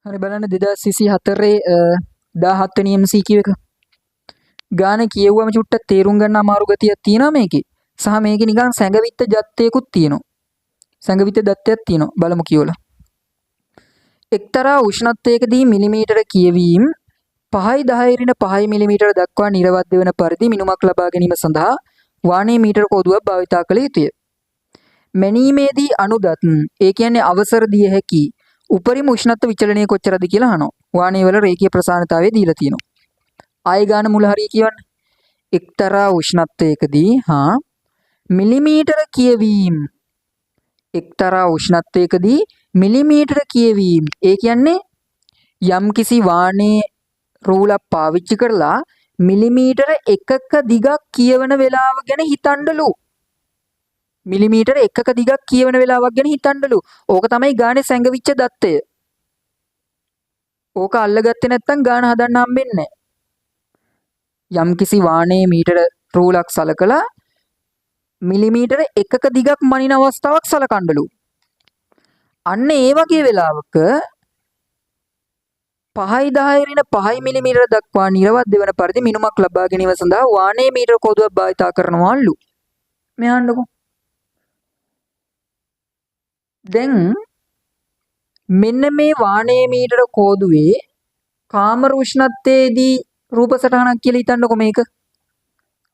හරි බලන්න 2024 17 වෙනි MCQ එක. ගාන කියෙව්වම චුට්ටක් තේරුම් ගන්න අමාරු ගතියක් තියෙනවා මේකේ. සහ මේකේ නිකන් සැඟවිත්ත ජත්තයකුත් තියෙනවා. සැඟවිත්ත දත්තයක් තියෙනවා. බලමු කියවලා. එක්තරා උෂ්ණත්වයකදී මිලිමීටර කියවීම 5.10 මිලිමීටර දක්වා නිරවද්‍ය වන පරිදි මිනුමක් ලබා ගැනීම සඳහා වාණේ මීටර කෝදුවක් භාවිතා කළ යුතුය. මැනීමේදී අනුදත් ඒ කියන්නේ අවසර දිය හැකි උපරිම උෂ්ණත්ව විචලනය කොච්චරද කියලා අහනවා. වාණේ වල රේඛීය ප්‍රසාරණතාවය දීලා තියෙනවා. ආය ගාන මුල හරිය කියවන්න. එක්තරා උෂ්ණත්වයකදී මිලිමීටර කියවීම එක්තරා උෂ්ණත්වයකදී මිලිමීටර කියවීම ඒ කියන්නේ යම්කිසි වාණේ රූලක් පාවිච්චි කරලා මිලිමීටර එකක දිගක් කියවන වෙලාව ගැන හිතන්නලු. මිලිමීටර එකක දිගක් කියවන වෙලාවක් ගැන හිතන්නලු. ඕක තමයි ගානේ සැඟවිච්ච දත්තය. ඕක අල්ලගත්තේ නැත්නම් ගාන හදන්න හම්බෙන්නේ නැහැ. යම්කිසි වාණේ මීටර රූලක් සලකලා මිලිමීටර එකක දිගක් මනින අවස්ථාවක් සලකන්නලු. අන්න ඒ වගේ වෙලාවක 5.10 මිලිමීටර දක්වා නිරවද්‍ය වන පරිදි මිනුමක් ලබා ගැනීම සඳහා වාණේ මීටර කෝදුවක් භාවිතා කරනවාලු. මේ අහන්නකෝ. දැන් මෙන්න මේ වාණේ මීටර කෝදුවේ කාමර උෂ්ණත්වයේදී රූප සටහනක් කියලා හිතන්නකෝ මේක.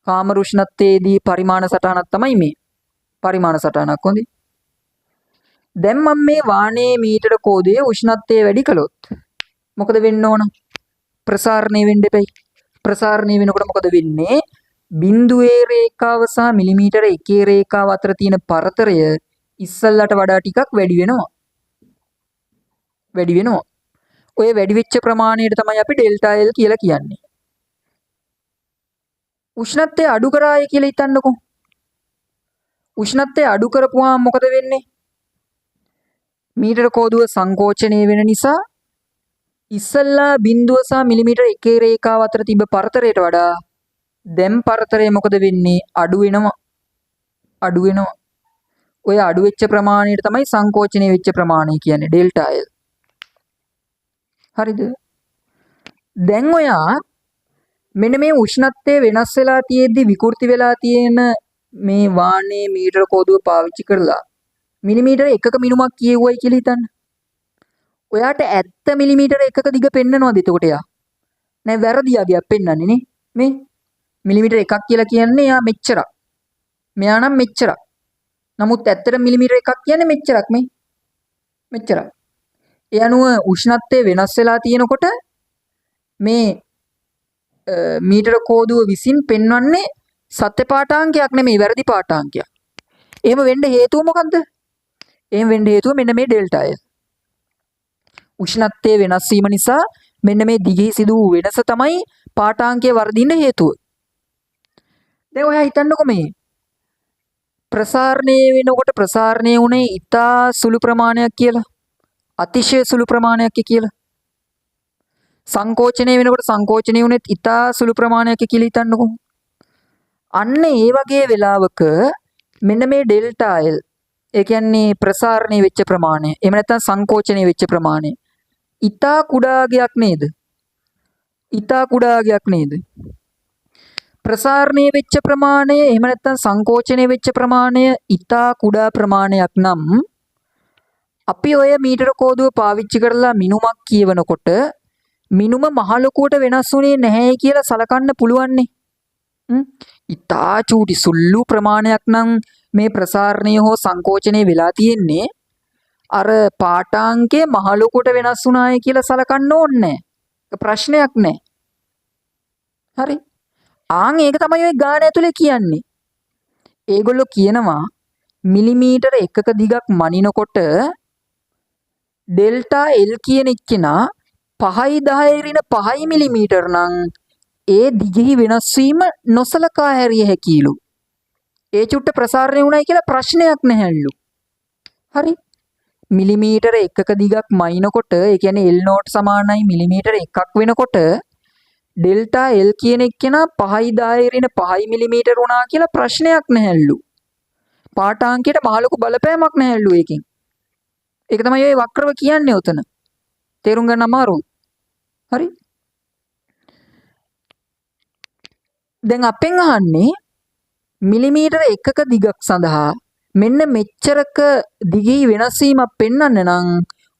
කාමර උෂ්ණත්වයේදී පරිමාණ සටහනක් තමයි මේ. පරිමාණ සටහනක් හොඳයි. දැන් මම මේ වාණේ මීටර කෝදුවේ උෂ්ණත්වය වැඩි කළොත් මොකද වෙන්න ඕන? ප්‍රසාරණය වෙන්න එපයි. ප්‍රසාරණය වෙනකොට මොකද වෙන්නේ? බිඳුවේ රේඛාව සහ මිලිමීටර 1 රේඛාව අතර තියෙන පරතරය ඉස්සල්ලට වඩා ටිකක් වැඩි වෙනවා. වැඩි වෙනවා. ඔය වැඩි වෙච්ච ප්‍රමාණයට තමයි අපි ඩෙල්ටා L කියලා කියන්නේ. උෂ්ණත්වය අඩු කරාය කියලා හිතන්නකෝ. උෂ්ණත්වය අඩු කරපුවාම මොකද වෙන්නේ? මීටර කෝදුව සංකෝචනය වෙන නිසා ඉස්සල්ලා බිඳුව සහ මිලිමීටර 1 රේඛාව අතර තිබ්බ පරතරයට වඩා දැන් පරතරය මොකද වෙන්නේ? අඩු වෙනවා. අඩු වෙනවා. ඔය අඩු වෙච්ච ප්‍රමාණයට තමයි සංකෝචනය වෙච්ච ප්‍රමාණය කියන්නේ ඩෙල්ටා L. හරිද? දැන් ඔයා මෙන්න මේ උෂ්ණත්වය වෙනස් වෙලා තියෙද්දි විකෘති වෙලා තියෙන මේ වාණේ මීටර කෝදුව පාවිච්චි කරලා මිලිමීටර 1ක මිනුමක් කියෙව්වයි කියලා හිතන්න. ඔයාට 70 මිලිමීටර එකක දිග පෙන්නනවාද එතකොට එයා? නෑ වැරදි යගයක් පෙන්වන්නේ නේ. මේ මිලිමීටර 1ක් කියලා කියන්නේ එයා මෙච්චරක්. මෙයා නම් මෙච්චරක්. නමුත් ඇත්තට මිලිමීටර 1ක් කියන්නේ මෙච්චරක් මේ. මෙච්චරක්. ඒ අනුව උෂ්ණත්වය වෙනස් වෙලා තියෙනකොට මේ මීටර කෝදුව විසින් පෙන්වන්නේ සත්‍ය පාඨාංකයක් නෙමෙයි වැරදි පාඨාංකයක්. එහෙම වෙන්න හේතුව මොකද්ද? එහෙම වෙන්න හේතුව මෙන්න මේ ඩෙල්ටා L. උෂ්ණත්වය වෙනස් වීම නිසා මෙන්න මේ දිගෙහි සිදු වූ වෙනස තමයි පාඨාංකය වර්ධින්න හේතුව. දැන් ඔයා හිතන්නකෝ මේ ප්‍රසාරණය වෙනකොට ප්‍රසාරණය වුණේ ඉතා සුළු ප්‍රමාණයක් කියලා. අතිශය සුළු ප්‍රමාණයක් කියලා. සංකෝචනය වෙනකොට සංකෝචනය වුණෙත් ඉතා සුළු ප්‍රමාණයක් කියලා හිතන්නකෝ. අන්න ඒ වගේ වෙලාවක මෙන්න මේ ඩෙල්ටා L ඒ කියන්නේ ප්‍රසාරණය වෙච්ච ප්‍රමාණය එහෙම නැත්නම් සංකෝචනය වෙච්ච ප්‍රමාණය ඉතා කුඩාගයක් නේද? ඉතා කුඩාගයක් නේද? ප්‍රසාරණය වෙච්ච ප්‍රමාණය එහෙම නැත්නම් සංකෝචනය වෙච්ච ප්‍රමාණය ඉතා කුඩා ප්‍රමාණයක් නම් අපි ඔය මීටර කෝදුව පාවිච්චි කරලා මිනුමක් කියවනකොට මිනුම මහ ලොකුවට වෙනස් වුණේ නැහැ කියලා සලකන්න පුළුවන් නේ. ඉතා චූටි සුළු ප්‍රමාණයක් නම් මේ ප්‍රසාරණය හෝ සංකෝචනය වෙලා තියෙන්නේ අර පාඨාංකයේ මහ ලොකුවට වෙනස් වුණායි කියලා සලකන්න ඕනේ නැහැ. ඒක ප්‍රශ්නයක් නැහැ. හරි. ඒක තමයි ඔය ගාන ඇතුලේ කියන්නේ. ඒගොල්ලෝ කියනවා මිලිමීටර එකක දිගක් මනිනකොට ඩෙල්ටා L කියන එක්කෙනා 5.10 මිලිමීටර නම් ඒ දිගෙහි වෙනස් වීම නොසලකා හැරිය හැකිලු. ඒ චුට්ට ප්‍රසාරණය වුණයි කියලා ප්‍රශ්නයක් නැහැලු. හරි. මිලිමීටර එකක දිගක් මනිනකොට ඒ කියන්නේ L නෝට් සමානයි මිලිමීටර 1ක් වෙනකොට ඩෙල්ටා L කියන එක්කෙනා 5.10 මිලිමීටර වුණා කියලා ප්‍රශ්නයක් නැහැලු. පාඨාංකයට මහ ලොකු බලපෑමක් නැහැලු ඒකෙන්. ඒක තමයි ඔය වක්‍රව කියන්නේ උතන. තේරුම් ගන්න අමාරුයි. හරි. දැන් අපෙන් අහන්නේ මිලිමීටර 1ක දිගක් සඳහා මෙන්න මෙච්චරක දිගී වෙනස් වීමක් පෙන්වන්න නම්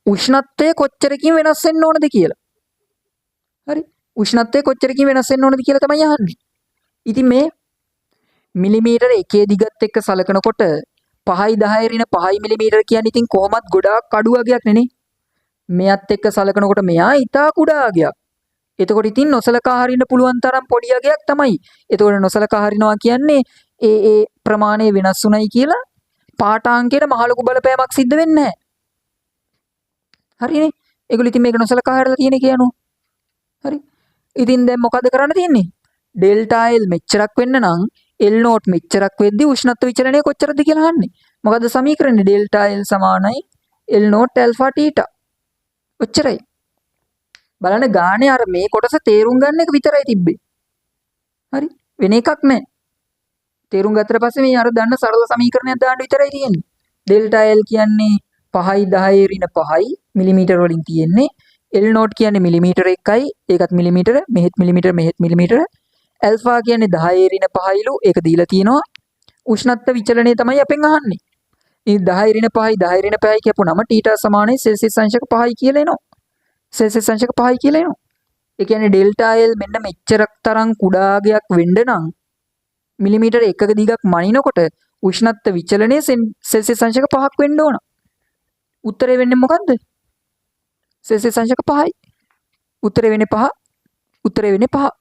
උෂ්ණත්වය කොච්චරකින් වෙනස් වෙන්න ඕනද කියලා. හරි. උෂ්ණත්වය කොච්චරකින් වෙනස් වෙන්න ඕනද කියලා තමයි අහන්නේ. ඉතින් මේ මිලිමීටර 1 දිගත් එක්ක සලකනකොට 5යි 10 ඍණ 5යි මිලිමීටර කියන්නේ ඉතින් කොහොමත් ගොඩාක් අඩු වගයක් නෙනේ. මෙයත් එක්ක සලකනකොට මෙයා ඊටා කුඩා අගයක්. එතකොට ඉතින් නොසලකා හරින්න පුළුවන් තරම් පොඩි අගයක් තමයි. එතකොට නොසලකා හරිනවා කියන්නේ ඒ ප්‍රමාණය වෙනස් උනායි කියලා පාඨාංකයට මහ ලොකු බලපෑමක් සිද්ධ වෙන්නේ නැහැ. හරිනේ. ඒගොල්ලෝ ඉතින් මේක නොසලකා හරලා තියෙන කියනවා. හරි. ඉතින් දැන් මොකද කරන්න තියෙන්නේ? ඩෙල්ටා L මෙච්චරක් වෙන්න නම් L නෝට් මෙච්චරක් වෙද්දි උෂ්ණත්ව විචලනය කොච්චරද කියලා අහන්නේ. මොකද සමීකරණේ ඩෙල්ටා L සමානයි L නෝට් ඇල්ෆා තීටා. ඔච්චරයි. බලන්න ගානේ අර මේ කොටස තේරුම් ගන්න එක විතරයි තිබ්බේ. හරි. වෙන එකක් නැහැ. තේරුම් ගත්තට පස්සේ මේ අර දන්න සරල සමීකරණයක් දාන්න විතරයි තියෙන්නේ. ඩෙල්ටා L කියන්නේ 5යි 10 ඍණ 5යි මිලිමීටර වලින් තියෙන්නේ. L නෝට් කියන්නේ මිලිමීටර 1යි. ඒකත් මිලිමීටර, මෙහෙත් මිලිමීටර, මෙහෙත් මිලිමීටර. ඇල්ෆා කියන්නේ 10 ඍණ 5යිලු. ඒක දීලා තියෙනවා. උෂ්ණත්ව විචලනය තමයි අපෙන් අහන්නේ. ඉතින් 10 ඍණ 5යි 10 ඍණ 5යි කියපුනම තීටා සමානයි සෙල්සියස් අංශක 5යි කියලා එනවා. සෙල්සියස් අංශක 5යි කියලා එනවා. ඒ කියන්නේ ඩෙල්ටා L මෙන්න මෙච්චරක් තරම් කුඩාගයක් වෙන්න නම් මිලිමීටර 1ක දිගක් මනිනකොට උෂ්ණත්ව විචලනය සෙල්සියස් අංශක 5ක් වෙන්න ඕන. උත්තරේ වෙන්නේ මොකද්ද? සෙල්සියස් අංශක 5යි. උත්තරේ වෙන්නේ 5. උත්තරේ වෙන්නේ 5.